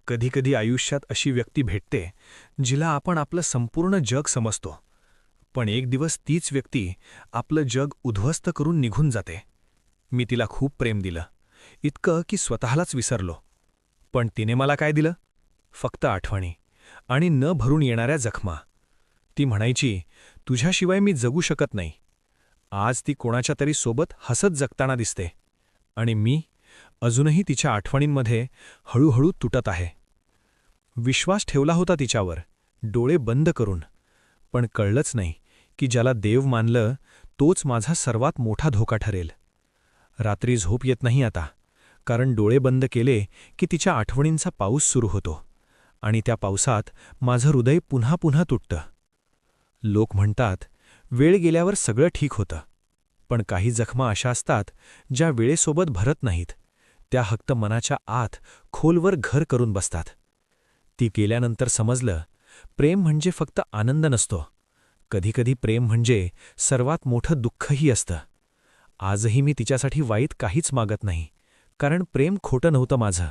कधीकधी आयुष्यात अशी व्यक्ती भेटते जिला आपण आपलं संपूर्ण जग समजतो. पण एक दिवस तीच व्यक्ती आपलं जग उद्ध्वस्त करून निघून जाते. मी तिला खूप प्रेम दिलं, इतकं की स्वतःलाच विसरलो. पण तिने मला काय दिलं? फक्त आठवणी आणि न भरून येणाऱ्या जखमा. ती म्हणायची, तुझ्याशिवाय मी जगू शकत नाही. आज ती कोणाच्या तरी सोबत हसत जगताना दिसते आणि मी अजूनही तिच्या आठवणींमध्ये हळूहळू तुटत आहे. विश्वास ठेवला होता तिच्यावर, डोळे बंद करून. पण कळलंच नाही की ज्याला देव मानलं तोच माझा सर्वात मोठा धोका ठरेल. रात्री झोप येत नाही आता, कारण डोळे बंद केले की तिच्या आठवणींचा पाऊस सुरू होतो आणि त्या पावसात माझं हृदय पुन्हा पुन्हा तुटतं. लोक म्हणतात, वेळ गेल्यावर सगळं ठीक होतं. पण काही जखमा अशा असतात ज्या वेळेसोबत भरत नाहीत, त्या फक्त मनाच्या आत खोलवर घर करून बसतात. ती गेल्यानंतर समजलं, प्रेम म्हणजे फक्त आनंद नसतो. कधीकधी प्रेम म्हणजे सर्वात मोठं दुःखही असतं. आजही मी तिच्यासाठी वाईट काहीच मागत नाही, कारण प्रेम खोटं नव्हतं माझं.